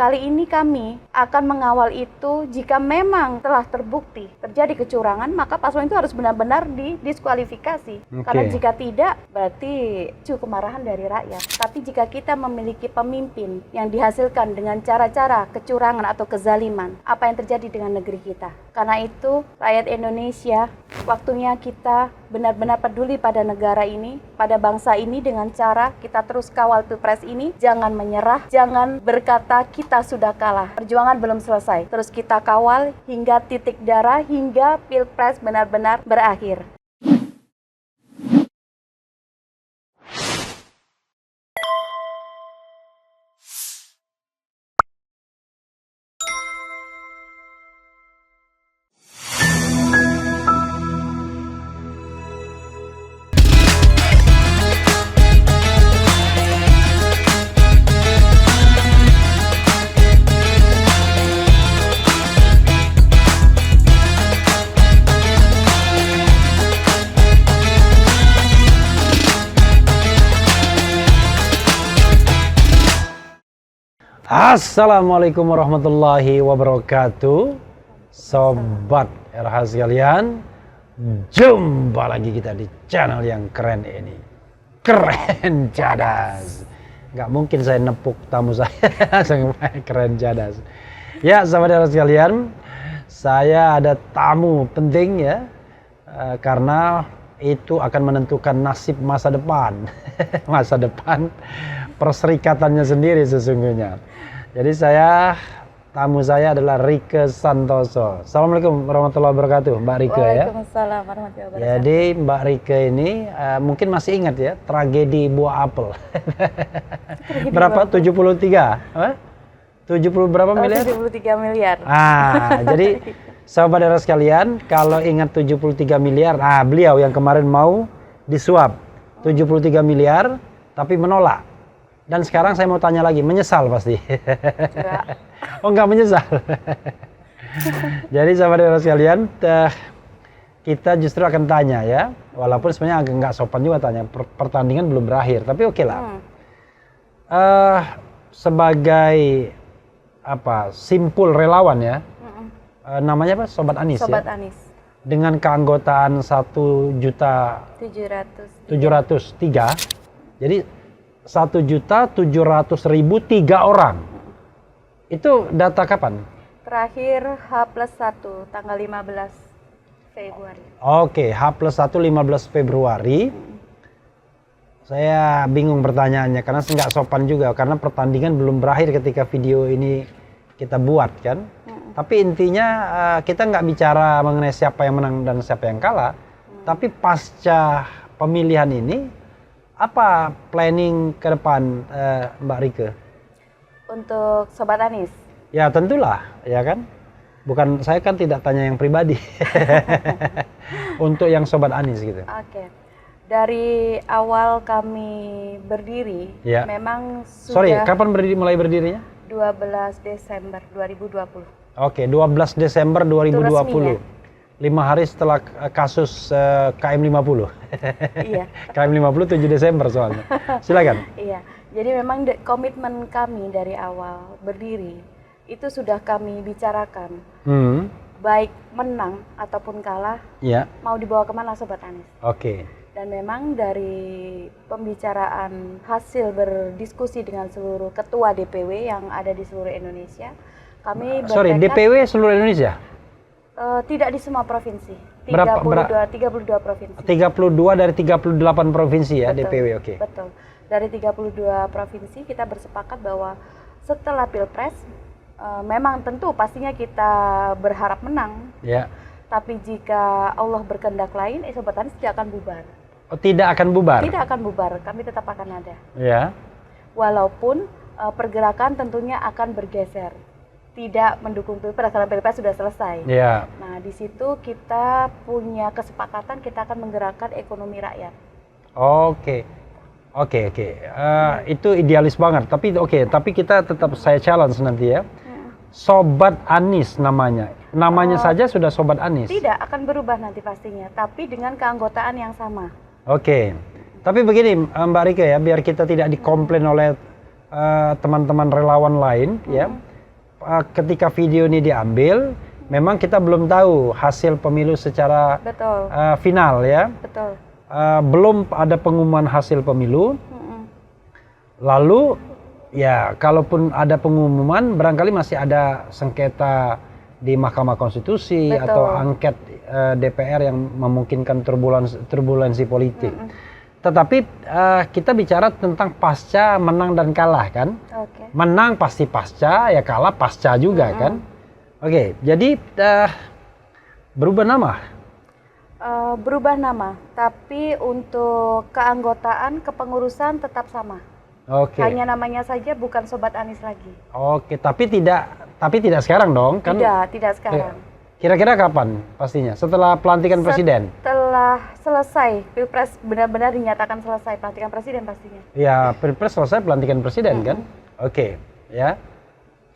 kali ini kami akan mengawal itu. Jika memang telah terbukti terjadi kecurangan, maka paslon itu harus benar-benar didiskualifikasi. Karena jika tidak, berarti cukup kemarahan dari rakyat. Tapi jika kita memiliki pemimpin yang dihasilkan dengan cara-cara kecurangan atau kezaliman, apa yang terjadi dengan negeri kita? Karena itu, rakyat Indonesia, waktunya kita benar-benar peduli pada negara ini, pada bangsa ini dengan cara kita terus kawal Pilpres ini. Jangan menyerah, jangan berkata kita sudah kalah. Perjuangan belum selesai. Terus kita kawal hingga titik darah, hingga Pilpres benar-benar berakhir. Assalamualaikum warahmatullahi wabarakatuh. Sobat RH sekalian, jumpa lagi kita di channel yang keren ini. Keren Cadas. Nggak mungkin saya nepuk tamu saya langsung keren Cadas. Ya sahabat RH sekalian, saya ada tamu penting ya, karena itu akan menentukan nasib masa depan. Masa depan perserikatannya sendiri sesungguhnya. Jadi tamu saya adalah Rieke Santoso. Assalamualaikum warahmatullahi wabarakatuh, Mbak Rieke ya. Waalaikumsalam warahmatullahi wabarakatuh. Jadi Mbak Rieke ini mungkin masih ingat ya tragedi buah apel. Berapa? 73? Apa? 70 berapa miliar? 73 miliar. Jadi sahabat daerah sekalian, kalau ingat 73 miliar, beliau yang kemarin mau disuap 73 miliar tapi menolak. Dan sekarang saya mau tanya lagi, menyesal pasti? Oh enggak menyesal. Jadi sahabat daerah sekalian, kita justru akan tanya ya, walaupun sebenarnya agak nggak sopan juga tanya, pertandingan belum berakhir, tapi oke lah. Sebagai simpul relawan ya, namanya apa? Sobat Anies. Sobat ya? Anies. Dengan keanggotaan 1.703.000, jadi 1.700.003 orang. Itu data kapan? Terakhir H+1 tanggal 15 Februari. Oke, H+1 15 Februari. Saya bingung pertanyaannya karena nggak sopan juga, karena pertandingan belum berakhir ketika video ini kita buat kan. Tapi intinya kita nggak bicara mengenai siapa yang menang dan siapa yang kalah. Tapi pasca pemilihan ini, apa planning ke depan Mbak Rieke? Untuk Sobat Anies? Ya tentulah, ya kan? Bukan, saya kan tidak tanya yang pribadi. Untuk yang Sobat Anies gitu. Oke. Dari awal kami berdiri, ya. Memang sudah... Sorry, kapan mulai berdirinya? 12 Desember 2020. Oke, 12 Desember 2020. 5 hari setelah kasus KM50. Iya. KM50 7 Desember soalnya. Silakan. Iya. Jadi memang komitmen kami dari awal berdiri itu sudah kami bicarakan. Baik menang ataupun kalah, mau dibawa kemana Sobat Anies. Oke. Dan memang dari pembicaraan hasil berdiskusi dengan seluruh ketua DPW yang ada di seluruh Indonesia, kami bertekad... DPW seluruh Indonesia? Tidak di semua provinsi. 32 provinsi. 32 dari 38 provinsi ya. Betul, DPW, oke. Betul. Dari 32 provinsi kita bersepakat bahwa setelah Pilpres memang tentu pastinya kita berharap menang. Ya. Tapi jika Allah berkehendak lain, Sobat Anies tidak akan bubar. Oh, tidak akan bubar? Tidak akan bubar, kami tetap akan ada. Ya. Walaupun pergerakan tentunya akan bergeser. Tidak mendukung Pilpres karena Pilpres sudah selesai. Yeah. Nah, di situ kita punya kesepakatan kita akan menggerakkan ekonomi rakyat. Oke. Itu idealis banget. Tapi tapi kita tetap saya challenge nanti ya. Sobat Anies namanya. Namanya saja sudah Sobat Anies. Tidak akan berubah nanti pastinya, tapi dengan keanggotaan yang sama. Oke. Tapi begini Mbak Rieke ya, biar kita tidak dikomplain oleh teman-teman relawan lain ya. ketika video ini diambil, memang kita belum tahu hasil pemilu secara Betul. Final ya. Betul. Belum ada pengumuman hasil pemilu. Lalu ya kalaupun ada pengumuman, barangkali masih ada sengketa di Mahkamah Konstitusi. Betul. Atau angket DPR yang memungkinkan turbulensi politik. Tetapi kita bicara tentang pasca menang dan kalah kan. Oke. Menang pasti pasca, ya kalah pasca juga kan. Oke, jadi berubah nama. Berubah nama, tapi untuk keanggotaan, kepengurusan tetap sama. Oke. Hanya namanya saja bukan Sobat Anies lagi. Oke, tapi tidak sekarang dong kan? Tidak sekarang. Kira-kira kapan pastinya? Setelah pelantikan presiden? Setelah selesai Pilpres, benar-benar dinyatakan selesai pelantikan presiden pastinya. Ya, Pilpres selesai pelantikan presiden kan? Oke, ya.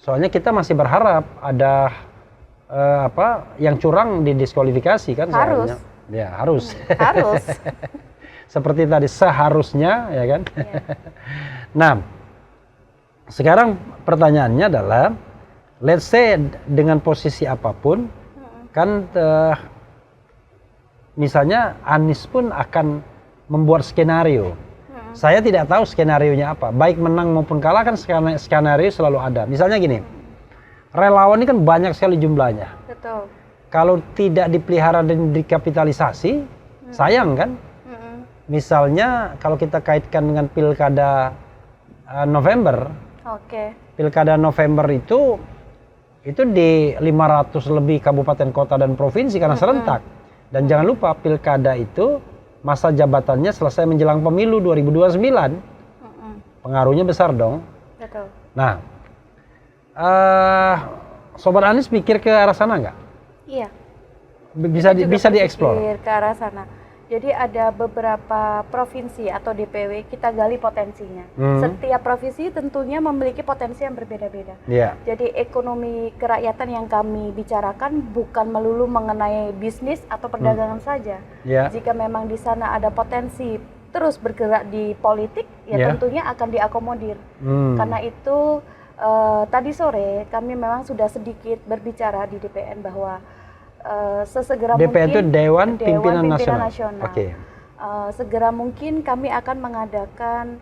Soalnya kita masih berharap ada yang curang didiskualifikasi kan? Harus. Soalnya. Ya, harus. Harus. Seperti tadi seharusnya ya kan? Yeah. Nah, sekarang pertanyaannya adalah, let's say dengan posisi apapun, kan misalnya Anies pun akan membuat skenario. Saya tidak tahu skenarionya apa, baik menang maupun kalah kan skenario selalu ada. Misalnya gini, relawan ini kan banyak sekali jumlahnya. Betul. Kalau tidak dipelihara dan dikapitalisasi, sayang kan? Misalnya kalau kita kaitkan dengan pilkada November, pilkada November itu di 500 lebih kabupaten kota dan provinsi karena serentak. Dan jangan lupa pilkada itu masa jabatannya selesai menjelang pemilu 2029. Pengaruhnya besar dong. Betul. Nah, Sobat Anies mikir ke arah sana nggak? Iya. Bisa dieksplor. Ke arah sana. Jadi ada beberapa provinsi atau DPW kita gali potensinya. Setiap provinsi tentunya memiliki potensi yang berbeda-beda. Yeah. Jadi ekonomi kerakyatan yang kami bicarakan bukan melulu mengenai bisnis atau perdagangan saja. Yeah. Jika memang di sana ada potensi terus bergerak di politik, ya tentunya akan diakomodir. Karena itu tadi sore kami memang sudah sedikit berbicara di DPN bahwa sesegera DPN mungkin itu Dewan Pimpinan Nasional. Okay. Segera mungkin kami akan mengadakan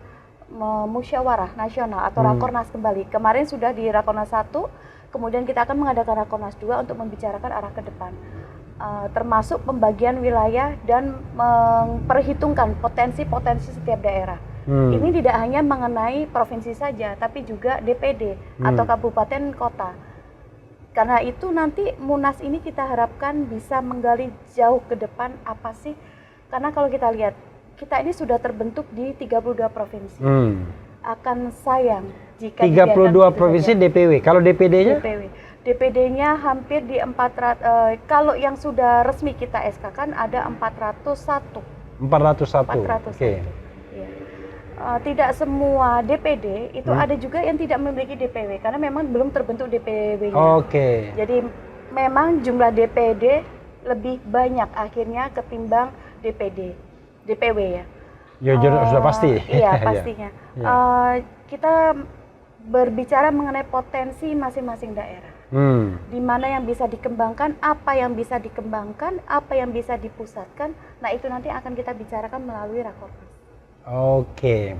musyawarah nasional atau rakornas kembali. Kemarin sudah di rakornas 1, kemudian kita akan mengadakan rakornas 2 untuk membicarakan arah ke depan. Termasuk pembagian wilayah dan memperhitungkan potensi-potensi setiap daerah. Ini tidak hanya mengenai provinsi saja, tapi juga DPD atau kabupaten kota. Karena itu nanti Munas ini kita harapkan bisa menggali jauh ke depan apa sih. Karena kalau kita lihat, kita ini sudah terbentuk di 32 provinsi. Akan sayang jika 32 provinsi DPW. Kalau DPD-nya? DPD-nya hampir di 400, kalau yang sudah resmi kita SK kan ada 401. 401. Oke. Tidak semua DPD itu ada juga yang tidak memiliki DPW karena memang belum terbentuk DPW-nya. Oke. Jadi memang jumlah DPD lebih banyak akhirnya ketimbang DPW ya. Ya sudah pasti. Iya pastinya. Kita berbicara mengenai potensi masing-masing daerah. Di mana yang bisa dikembangkan, apa yang bisa dikembangkan, apa yang bisa dipusatkan. Nah itu nanti akan kita bicarakan melalui rakornas. Oke,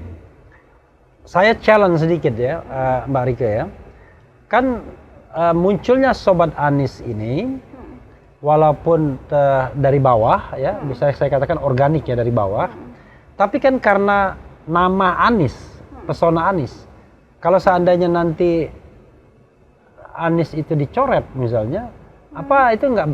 saya challenge sedikit ya, Mbak Rike ya. Kan munculnya Sobat Anies ini, walaupun dari bawah ya, bisa saya katakan organik ya dari bawah, tapi kan karena nama Anies, pesona Anies. Kalau seandainya nanti Anies itu dicoret misalnya, apa itu nggak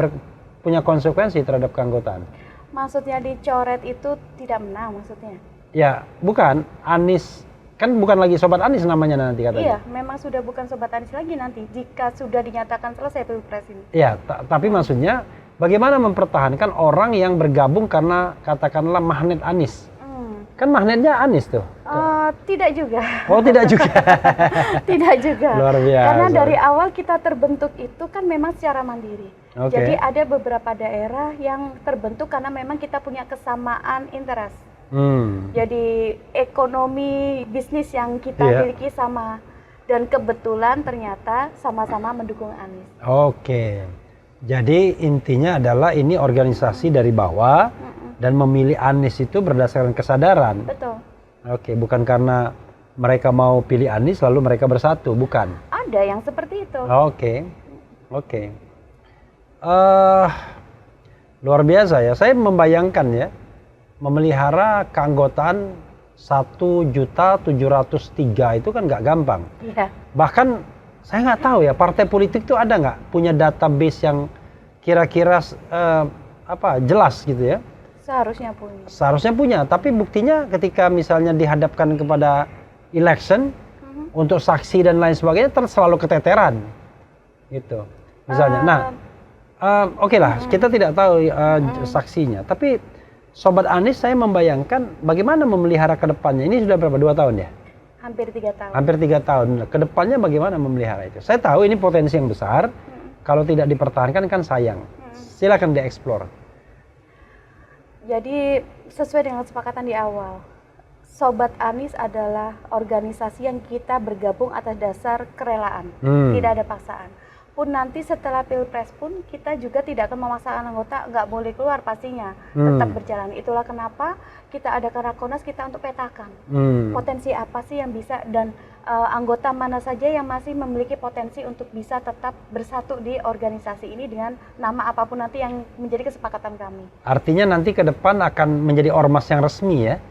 punya konsekuensi terhadap keanggotaan? Maksudnya dicoret itu tidak menang maksudnya? Ya, bukan. Anies, kan bukan lagi Sobat Anies namanya nanti katanya. Iya, memang sudah bukan Sobat Anies lagi nanti, jika sudah dinyatakan selesai Pilpres ini. Iya, tapi maksudnya bagaimana mempertahankan orang yang bergabung karena katakanlah magnet Anies? Kan magnetnya Anies tuh. Tidak juga. Oh, tidak juga. Tidak juga. Luar biasa. Karena dari awal kita terbentuk itu kan memang secara mandiri. Jadi ada beberapa daerah yang terbentuk karena memang kita punya kesamaan interest. Jadi ekonomi bisnis yang kita miliki sama. Dan kebetulan ternyata sama-sama mendukung Anies. Oke. Jadi intinya adalah ini organisasi dari bawah dan memilih Anies itu berdasarkan kesadaran. Betul. Oke, bukan karena mereka mau pilih Anies lalu mereka bersatu, bukan? Ada yang seperti itu. Oke. Luar biasa ya. Saya membayangkan ya, memelihara keanggotaan 1.703.000 itu kan nggak gampang. Iya. Bahkan saya nggak tahu ya, partai politik itu ada nggak punya database yang kira-kira jelas gitu ya? Seharusnya punya. Seharusnya punya, tapi buktinya ketika misalnya dihadapkan kepada election untuk saksi dan lain sebagainya selalu keteteran, gitu. Misalnya, oke lah, kita tidak tahu saksinya, tapi Sobat Anies, saya membayangkan bagaimana memelihara ke depannya. Ini sudah berapa? 2 tahun ya? Hampir 3 tahun. Hampir 3 tahun. Ke depannya bagaimana memelihara itu? Saya tahu ini potensi yang besar. Kalau tidak dipertahankan kan sayang. Silakan dieksplor. Jadi sesuai dengan kesepakatan di awal, Sobat Anies adalah organisasi yang kita bergabung atas dasar kerelaan. Tidak ada paksaan. Pun nanti setelah Pilpres pun kita juga tidak akan memaksakan anggota nggak boleh keluar, pastinya tetap berjalan. Itulah kenapa kita ada Rakornas, kita untuk petakan potensi apa sih yang bisa dan anggota mana saja yang masih memiliki potensi untuk bisa tetap bersatu di organisasi ini dengan nama apapun nanti yang menjadi kesepakatan kami. Artinya nanti ke depan akan menjadi ormas yang resmi ya?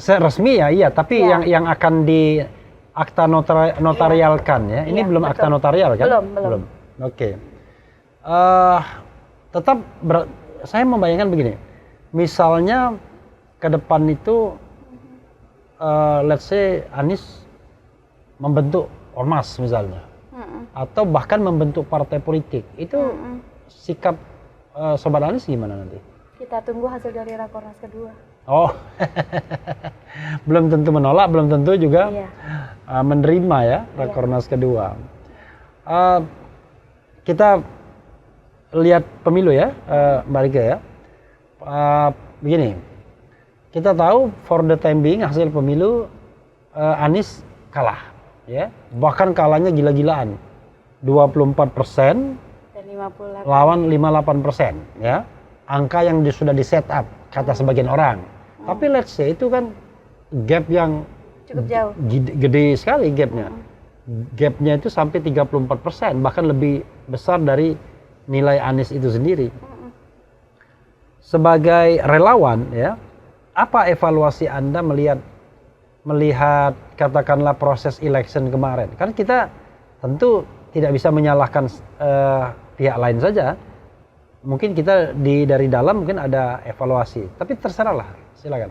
Resmi ya, iya. Tapi ya. yang akan di akta notarialkan ya. Ini belum betul. akta notarial kan? Belum. Oke. Tetap saya membayangkan begini. Misalnya ke depan itu let's say Anies membentuk ormas misalnya. Atau bahkan membentuk partai politik. Itu sikap Sobat Anies gimana nanti? Kita tunggu hasil dari Rakornas kedua. Oh. Belum tentu menolak, belum tentu juga menerima ya Rakornas kedua. Kita lihat pemilu ya, Mbak Rika ya. Begini, kita tahu for the time being hasil pemilu Anies kalah, ya. Bahkan kalahnya gila-gilaan, 24% dan 58. lawan 58%, ya. Angka yang sudah di set up kata sebagian orang. Tapi let's say itu kan gap yang cukup jauh, gede sekali gapnya. Gapnya itu sampai 34%, bahkan lebih besar dari nilai Anies itu sendiri. Sebagai relawan ya, apa evaluasi Anda melihat katakanlah proses election kemarin? Kan kita tentu tidak bisa menyalahkan pihak lain saja. Mungkin kita dari dalam mungkin ada evaluasi, tapi terserahlah. Silakan.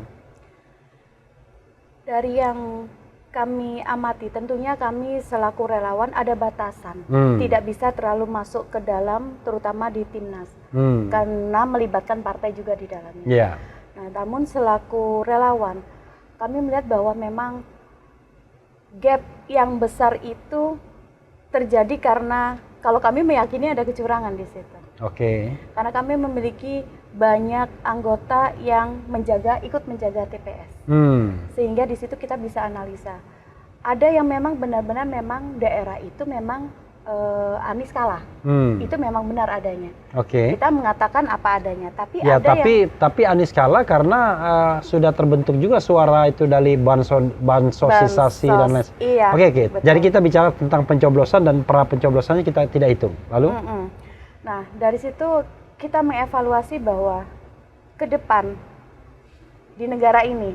Dari yang kami amati, tentunya kami selaku relawan ada batasan, tidak bisa terlalu masuk ke dalam, terutama di timnas, karena melibatkan partai juga di dalamnya. Yeah. Nah, namun selaku relawan, kami melihat bahwa memang gap yang besar itu terjadi karena kalau kami meyakini ada kecurangan di situ. Oke. Karena kami memiliki banyak anggota yang ikut menjaga TPS, sehingga di situ kita bisa analisa. Ada yang memang benar-benar memang daerah itu memang Anies kalah, itu memang benar adanya. Oke. Kita mengatakan apa adanya, tapi ya, ada tapi Anies kalah karena sudah terbentuk juga suara itu dari bansosisasi dan lain. Iya. Oke. Jadi kita bicara tentang pencoblosan dan pra pencoblosannya kita tidak hitung. Lalu? Nah, dari situ kita mengevaluasi bahwa ke depan di negara ini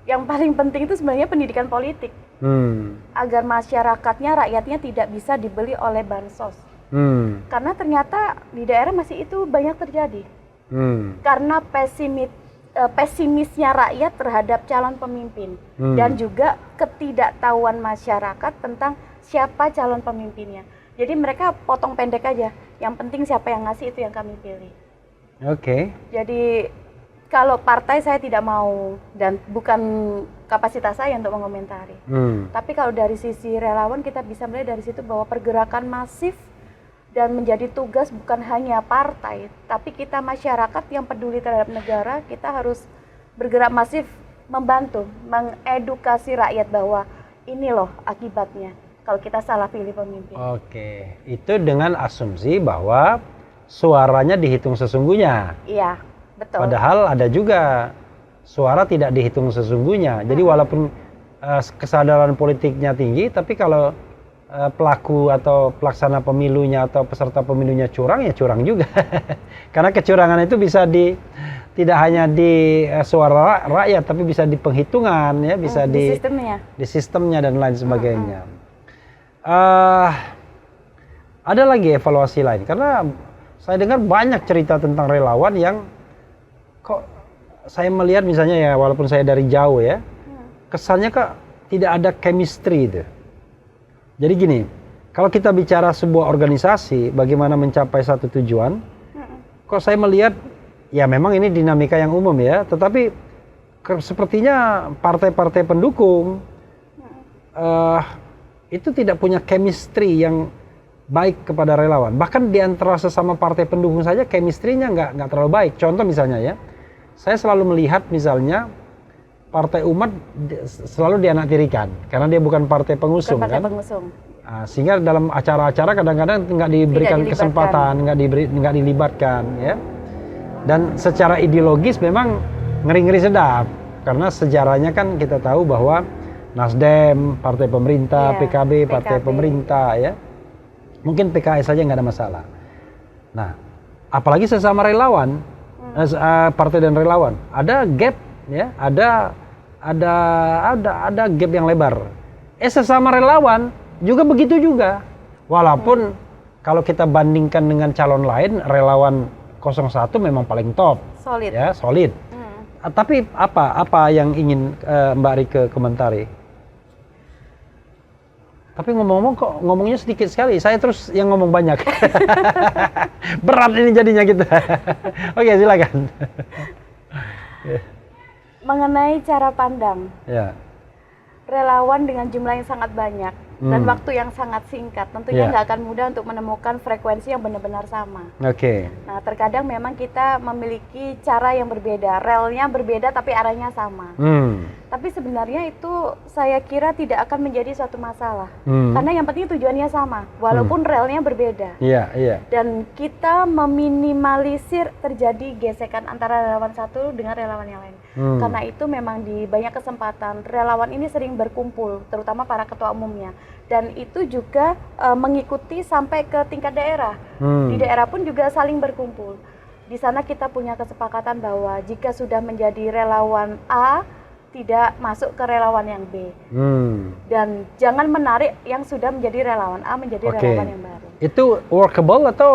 yang paling penting itu sebenarnya pendidikan politik, agar masyarakatnya, rakyatnya tidak bisa dibeli oleh bansos, karena ternyata di daerah masih itu banyak terjadi, karena pesimisnya rakyat terhadap calon pemimpin dan juga ketidaktahuan masyarakat tentang siapa calon pemimpinnya. Jadi mereka potong pendek aja. Yang penting siapa yang ngasih itu yang kami pilih. Oke. Jadi kalau partai saya tidak mau dan bukan kapasitas saya untuk mengomentari. Tapi kalau dari sisi relawan kita bisa melihat dari situ bahwa pergerakan masif dan menjadi tugas bukan hanya partai, tapi kita masyarakat yang peduli terhadap negara, kita harus bergerak masif membantu, mengedukasi rakyat bahwa ini loh akibatnya kalau kita salah pilih pemimpin. Oke, itu dengan asumsi bahwa suaranya dihitung sesungguhnya. Iya, betul. Padahal ada juga suara tidak dihitung sesungguhnya. Jadi walaupun kesadaran politiknya tinggi, tapi kalau pelaku atau pelaksana pemilunya atau peserta pemilunya curang, ya curang juga. Karena kecurangan itu bisa tidak hanya di suara rakyat, tapi bisa di penghitungan, ya, bisa di sistemnya. Di sistemnya dan lain sebagainya. Ada lagi evaluasi lain, karena saya dengar banyak cerita tentang relawan yang kok saya melihat misalnya ya, walaupun saya dari jauh ya, kesannya kok tidak ada chemistry itu. Jadi gini, kalau kita bicara sebuah organisasi, bagaimana mencapai satu tujuan, kok saya melihat, ya memang ini dinamika yang umum ya, tetapi sepertinya partai-partai pendukung itu tidak punya chemistry yang baik kepada relawan. Bahkan di antara sesama partai pendukung saja chemistry-nya nggak terlalu baik. Contoh misalnya ya, saya selalu melihat misalnya Partai Umat selalu dianaktirikan karena dia bukan partai pengusung, bukan partai kan? Pengusung. Nah, sehingga dalam acara-acara kadang-kadang nggak diberikan kesempatan, nggak dilibatkan, ya. Dan secara ideologis memang ngeri-ngeri sedap karena sejarahnya kan kita tahu bahwa Nasdem partai pemerintah, PKB partai pemerintah, ya. Mungkin PKS saja nggak ada masalah. Nah, apalagi sesama relawan, partai dan relawan, ada gap, ya, ada gap yang lebar. Sesama relawan juga begitu juga. Walaupun kalau kita bandingkan dengan calon lain, relawan 01 memang paling top, solid, ya, solid. Tapi apa yang ingin Mbak Rike komentari? Tapi ngomong-ngomong kok ngomongnya sedikit sekali, saya terus yang ngomong banyak. Berat ini jadinya kita. Oke, silakan. Mengenai cara pandang, ya. Relawan dengan jumlah yang sangat banyak dan waktu yang sangat singkat, tentunya nggak akan mudah untuk menemukan frekuensi yang benar-benar sama. Oke. Nah, terkadang memang kita memiliki cara yang berbeda, relnya berbeda tapi arahnya sama. Tapi sebenarnya itu saya kira tidak akan menjadi suatu masalah, karena yang penting tujuannya sama, walaupun relnya berbeda. Iya. Dan kita meminimalisir terjadi gesekan antara relawan satu dengan relawan yang lain. Karena itu memang di banyak kesempatan relawan ini sering berkumpul, terutama para ketua umumnya. Dan itu juga mengikuti sampai ke tingkat daerah. Di daerah pun juga saling berkumpul. Di sana kita punya kesepakatan bahwa jika sudah menjadi relawan A, tidak masuk ke relawan yang B. Dan jangan menarik yang sudah menjadi relawan A menjadi relawan yang baru. Itu workable atau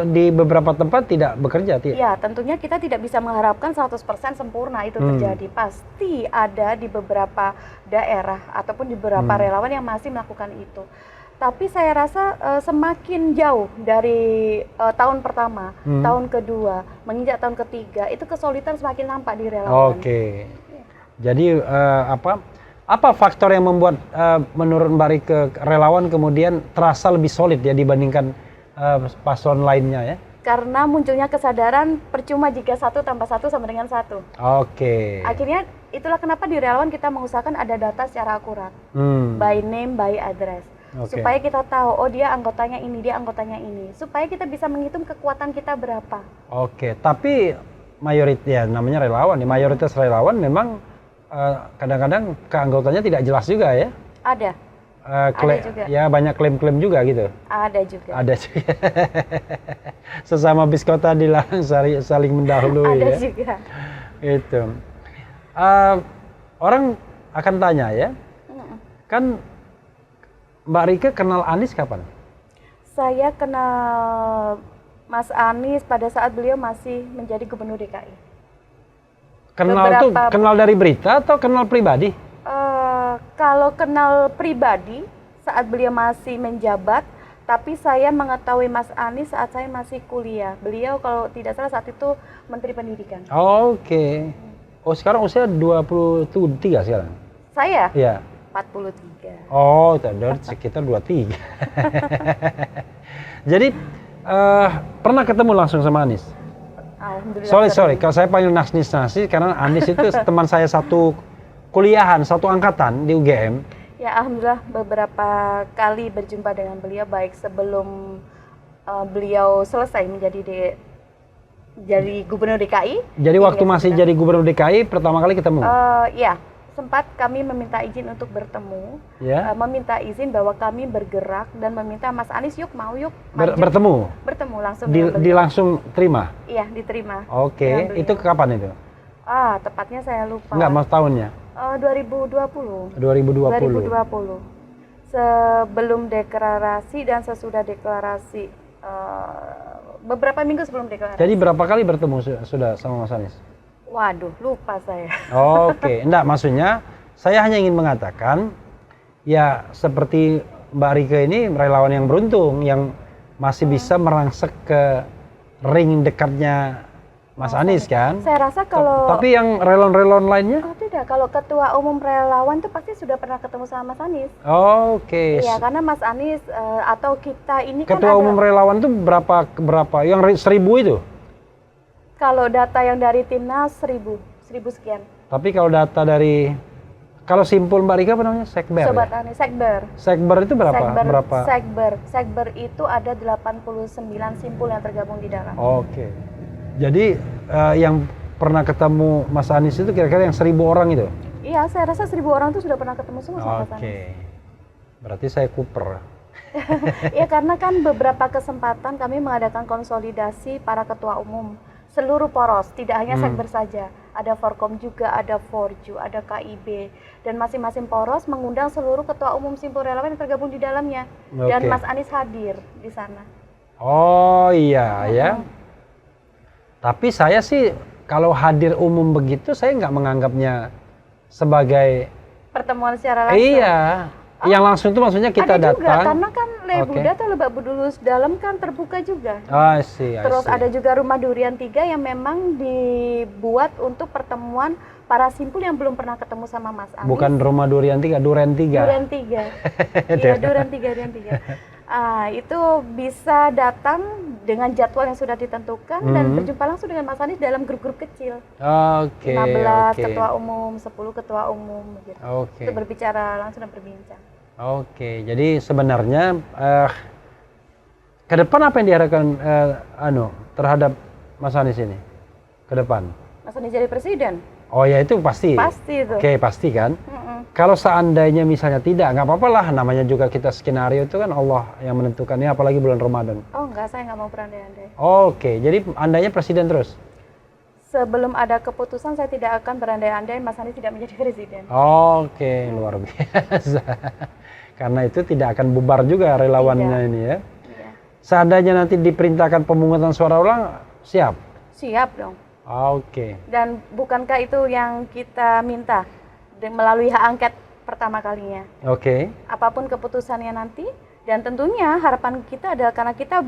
di beberapa tempat tidak bekerja? Ya, tentunya kita tidak bisa mengharapkan 100% sempurna itu terjadi. Pasti ada di beberapa daerah ataupun di beberapa relawan yang masih melakukan itu. Tapi saya rasa semakin jauh dari tahun pertama, tahun kedua, menginjak tahun ketiga, itu kesulitan semakin nampak di relawan. Oke. Jadi apa faktor yang membuat menurut Mbak Rike relawan kemudian terasa lebih solid ya dibandingkan paslon lainnya ya? Karena munculnya kesadaran percuma jika 1 tambah 1 sama dengan 1. Oke. Akhirnya itulah kenapa di relawan kita mengusahakan ada data secara akurat, by name, by address. Supaya kita tahu, oh dia anggotanya ini, dia anggotanya ini. Supaya kita bisa menghitung kekuatan kita berapa. Oke, tapi mayoritas ya namanya relawan, mayoritas relawan memang kadang-kadang keanggotannya tidak jelas juga ya? Ada. Ada juga. Ya banyak klaim-klaim juga gitu? Ada juga. Ada juga. Sesama biskota dilarang saling mendahului. Ada ya? juga. Itu. Orang akan tanya ya, kan Mbak Rike kenal Anies kapan? Saya kenal Mas Anies pada saat beliau masih menjadi Gubernur DKI. Kenal dari berita atau kenal pribadi? Kalau kenal pribadi saat beliau masih menjabat, tapi saya mengetahui Mas Anies saat saya masih kuliah. Beliau kalau tidak salah saat itu Menteri Pendidikan. Oke. Oh sekarang usia 23 sekarang? Saya? Iya. 43. Oh, dari sekitar 23. Jadi pernah ketemu langsung sama Anies? Alhamdulillah. Sorry, kalau saya panggil Nasnis karena Anies itu teman saya satu kuliahan, satu angkatan di UGM. Ya, alhamdulillah beberapa kali berjumpa dengan beliau, baik sebelum beliau selesai jadi gubernur DKI. Jadi waktu masih jadi gubernur DKI pertama kali ketemu? Ya, sempat kami meminta izin untuk bertemu, meminta izin bahwa kami bergerak dan meminta Mas Anies yuk maju. Bertemu langsung. Langsung terima? Iya, diterima. Oke, itu kapan itu? Tepatnya saya lupa. Enggak, mas tahunnya? 2020. 2020. Sebelum deklarasi dan sesudah deklarasi, beberapa minggu sebelum deklarasi. Jadi berapa kali bertemu sudah sama Mas Anies? Waduh, lupa saya. Oke, enggak, maksudnya saya hanya ingin mengatakan ya seperti Mbak Rike ini relawan yang beruntung yang masih bisa merangsek ke ring dekatnya Mas Anies kan? Saya rasa kalau... Tapi yang relawan-relawan lainnya? Oh tidak, kalau ketua umum relawan itu pasti sudah pernah ketemu sama Mas Anies. Oke. Iya, karena Mas Anies atau kita ini ketua umum relawan itu berapa? Yang 1000 itu? Kalau data yang dari Timnas 1000 sekian. Tapi kalau data dari... Kalau simpul Mbak Rika apa namanya? Sekber Sobat ya? Anies, Sekber. Sekber itu berapa? Sekber itu ada 89 simpul yang tergabung di dalam. Oke. Jadi yang pernah ketemu Mas Anies itu kira-kira yang 1000 orang itu? Iya, saya rasa 1000 orang itu sudah pernah ketemu semua sama Mas Anies. Oke. Berarti saya kuper. Ya, karena kan beberapa kesempatan kami mengadakan konsolidasi para ketua umum seluruh poros, tidak hanya Sekber saja. Ada Forkom juga, ada Forju, ada KIB, dan masing-masing poros mengundang seluruh ketua umum simpul relawan yang tergabung di dalamnya. Dan Mas Anies hadir di sana. Oh iya ya. Tapi saya sih kalau hadir umum begitu saya nggak menganggapnya sebagai pertemuan secara langsung. Iya. Yang langsung itu maksudnya kita ada datang. Juga, karena kan Lebuda atau Lebak Bulus dalam kan terbuka juga. I see. Terus ada juga Rumah Durian 3 yang memang dibuat untuk pertemuan para simpul yang belum pernah ketemu sama Mas Anies. Bukan Rumah Durian 3, Duren 3. Duren 3. Iya, Duren 3. Itu bisa datang dengan jadwal yang sudah ditentukan dan berjumpa langsung dengan Mas Anies dalam grup-grup kecil. 15 ketua umum, 10 ketua umum gitu. Untuk berbicara langsung dan berbincang. Oke, jadi sebenarnya ke depan apa yang diharapkan terhadap Mas Anies ini? Ke depan? Mas Anies jadi presiden? Oh ya, itu pasti. Pasti itu. Oke, pasti kan? Kalau seandainya misalnya tidak, nggak apa-apa lah. Namanya juga kita skenario itu kan Allah yang menentukannya, apalagi bulan Ramadan. Oh enggak, saya nggak mau berandai-andai. Oke, jadi andainya presiden terus? Sebelum ada keputusan, saya tidak akan berandai-andai Mas Anies tidak menjadi presiden. Oke, luar biasa. Karena itu tidak akan bubar juga relawannya ini ya. Iya. Seandainya nanti diperintahkan pemungutan suara ulang, siap? Siap dong. Oke. Dan bukankah itu yang kita minta melalui hak angket pertama kalinya? Oke. Apapun keputusannya nanti, dan tentunya harapan kita adalah karena kita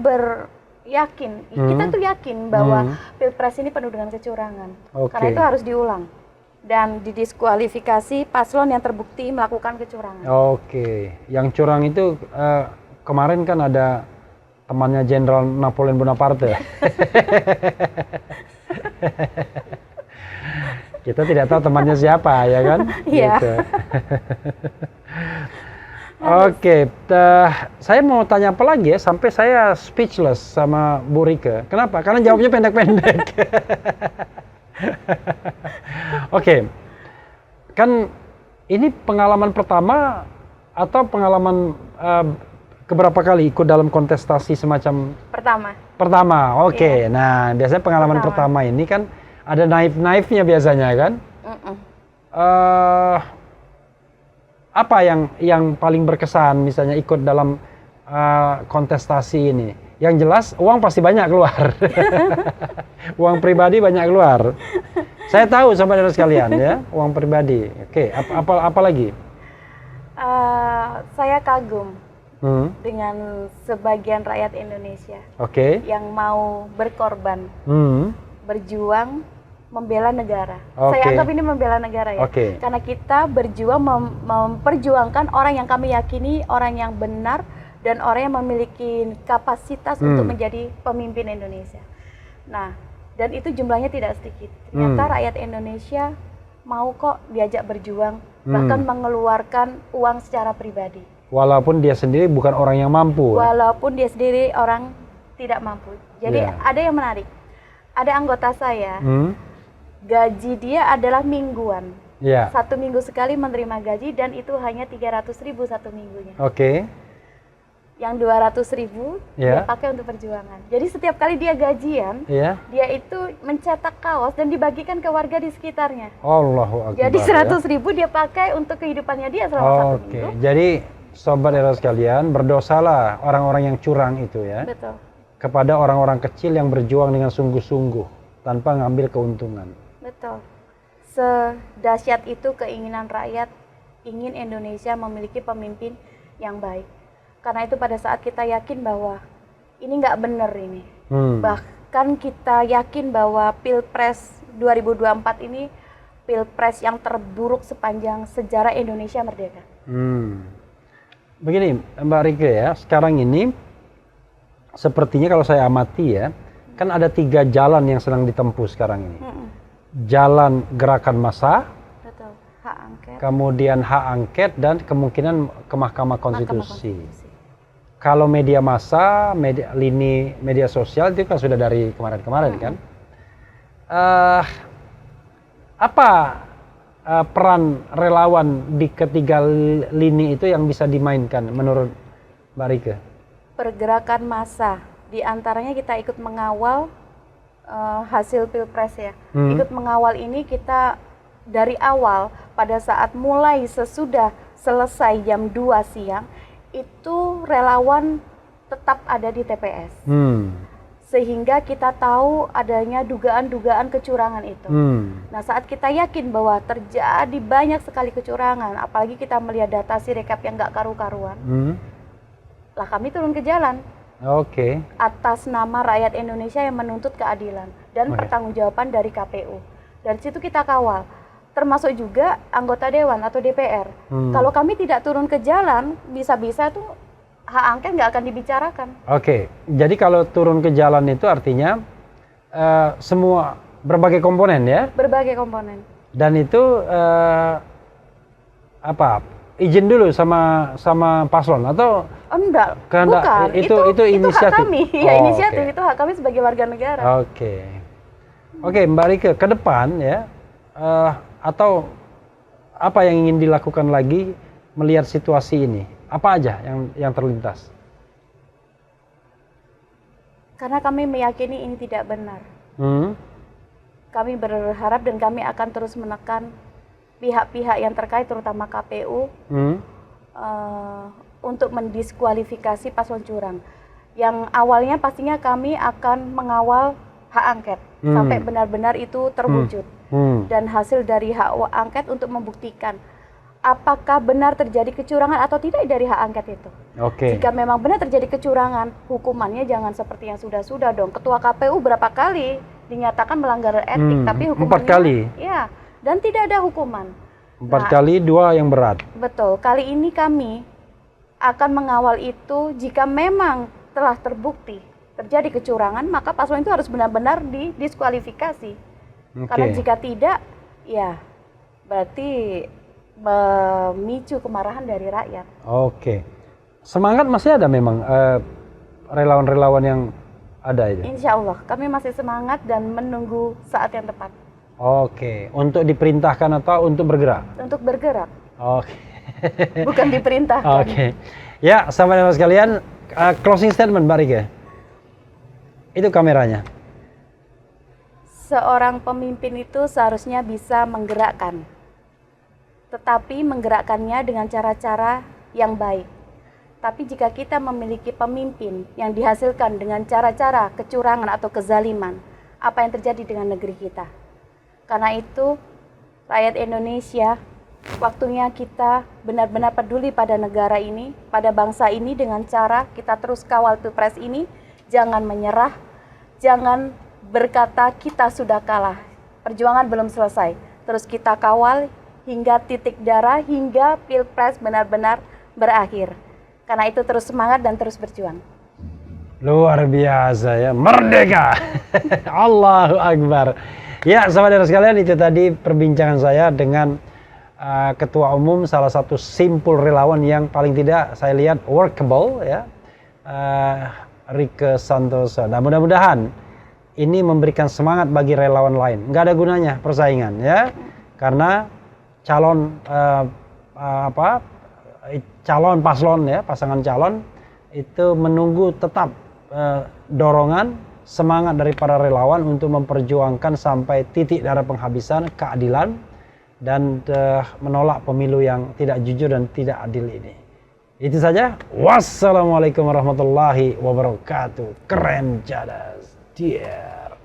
kita tuh yakin bahwa Pilpres ini penuh dengan kecurangan. Karena itu harus diulang dan didiskualifikasi paslon yang terbukti melakukan kecurangan. Oke. Yang curang itu kemarin kan ada temannya Jenderal Napoleon Bonaparte. Kita tidak tahu temannya siapa, ya kan? Iya. Gitu. Oke, saya mau tanya apa lagi ya, sampai saya speechless sama Bu Rike. Kenapa? Karena jawabnya pendek-pendek. Oke, kan ini pengalaman pertama atau pengalaman keberapa kali ikut dalam kontestasi semacam? Pertama, oke. Nah, biasanya pengalaman pertama ini kan ada naif-naifnya biasanya kan? Apa yang paling berkesan misalnya ikut dalam kontestasi ini? Yang jelas uang pasti banyak keluar. Uang pribadi banyak keluar. Saya tahu saudara sekalian ya, uang pribadi. Oke, apa lagi? Saya kagum dengan sebagian rakyat Indonesia. Yang mau berkorban, berjuang membela negara. Saya anggap ini membela negara ya. Karena kita berjuang memperjuangkan orang yang kami yakini orang yang benar dan orang yang memiliki kapasitas untuk menjadi pemimpin Indonesia. Nah, dan itu jumlahnya tidak sedikit. Ternyata rakyat Indonesia mau kok diajak berjuang bahkan mengeluarkan uang secara pribadi. Walaupun dia sendiri bukan orang yang mampu. Walaupun dia sendiri orang tidak mampu. Jadi ada yang menarik. Ada anggota saya, gaji dia adalah mingguan. 1 minggu sekali menerima gaji dan itu hanya 300.000 1 minggunya. Oke. Yang 200.000 dia pakai untuk perjuangan. Jadi setiap kali dia gajian, dia itu mencetak kaos dan dibagikan ke warga di sekitarnya. Allahu Akbar. Jadi 100.000 dia pakai untuk kehidupannya dia selama 1 minggu. Jadi sobat era sekalian, berdosalah orang-orang yang curang itu ya. Betul. Kepada orang-orang kecil yang berjuang dengan sungguh-sungguh tanpa ngambil keuntungan. Betul. Sedahsyat itu keinginan rakyat ingin Indonesia memiliki pemimpin yang baik. Karena itu pada saat kita yakin bahwa ini nggak benar ini, bahkan kita yakin bahwa Pilpres 2024 ini Pilpres yang terburuk sepanjang sejarah Indonesia merdeka. Begini Mbak Rike ya, sekarang ini sepertinya kalau saya amati ya, kan ada 3 jalan yang sedang ditempuh sekarang ini. Jalan gerakan massa, hak angket, kemudian hak angket, dan kemungkinan ke Mahkamah Konstitusi. Kalau media massa, media sosial itu kan sudah dari kemarin-kemarin kan. Apa peran relawan di ketiga lini itu yang bisa dimainkan menurut Mbak Rike? Pergerakan massa, diantaranya kita ikut mengawal hasil Pilpres ya. Ikut mengawal ini kita dari awal pada saat mulai sesudah selesai jam 2 siang, itu relawan tetap ada di TPS. Sehingga kita tahu adanya dugaan-dugaan kecurangan itu. Nah saat kita yakin bahwa terjadi banyak sekali kecurangan, apalagi kita melihat data Sirekap yang nggak karu-karuan, lah kami turun ke jalan. Atas nama rakyat Indonesia yang menuntut keadilan dan pertanggungjawaban dari KPU. Dari situ kita kawal. Termasuk juga anggota Dewan atau DPR. Kalau kami tidak turun ke jalan, bisa-bisa tuh hak angket nggak akan dibicarakan. Jadi kalau turun ke jalan itu artinya semua berbagai komponen ya? Berbagai komponen. Dan itu izin dulu sama paslon atau? Enggak, bukan. Itu inisiatif. Hak kami. Inisiatif itu hak kami sebagai warga negara. Mbak Rike, ke depan ya. Atau apa yang ingin dilakukan lagi melihat situasi ini? Apa aja yang terlintas? Karena kami meyakini ini tidak benar. Kami berharap dan kami akan terus menekan pihak-pihak yang terkait, terutama KPU, untuk mendiskualifikasi paslon curang. Yang awalnya pastinya kami akan mengawal hak angket sampai benar-benar itu terwujud. Dan hasil dari hak angket untuk membuktikan apakah benar terjadi kecurangan atau tidak dari hak angket itu. Jika memang benar terjadi kecurangan, hukumannya jangan seperti yang sudah-sudah dong. Ketua KPU berapa kali dinyatakan melanggar etik, tapi hukumannya 4 kali. Ya, dan tidak ada hukuman. 4 kali, 2 yang berat. Betul. Kali ini kami akan mengawal itu. Jika memang telah terbukti terjadi kecurangan, maka paslon itu harus benar-benar didiskualifikasi. Karena jika tidak, ya berarti memicu kemarahan dari rakyat. Semangat masih ada memang relawan-relawan yang ada itu? Insya Allah, kami masih semangat dan menunggu saat yang tepat. Untuk diperintahkan atau untuk bergerak? Untuk bergerak. Bukan diperintahkan. Ya, sahabat-sahabat sekalian, closing statement Mbak Rike. Itu kameranya. Seorang pemimpin itu seharusnya bisa menggerakkan, tetapi menggerakkannya dengan cara-cara yang baik. Tapi jika kita memiliki pemimpin yang dihasilkan dengan cara-cara kecurangan atau kezaliman, apa yang terjadi dengan negeri kita? Karena itu, rakyat Indonesia, waktunya kita benar-benar peduli pada negara ini, pada bangsa ini dengan cara kita terus kawal Pilpres ini, jangan menyerah, jangan berkata kita sudah kalah, perjuangan belum selesai. Terus kita kawal hingga titik darah, hingga Pilpres benar-benar berakhir. Karena itu terus semangat dan terus berjuang. Luar biasa ya, merdeka. Allahu Akbar. Ya, sahabat sekalian, itu tadi perbincangan saya dengan ketua umum salah satu simpul relawan yang paling tidak saya lihat workable ya, Rieke Santoso. Nah mudah-mudahan ini memberikan semangat bagi relawan lain. Nggak ada gunanya persaingan ya, karena calon calon paslon ya, pasangan calon itu menunggu tetap dorongan semangat dari para relawan untuk memperjuangkan sampai titik darah penghabisan keadilan dan menolak pemilu yang tidak jujur dan tidak adil ini. Itu saja. Wassalamualaikum warahmatullahi wabarakatuh. Keren cadas. Dear.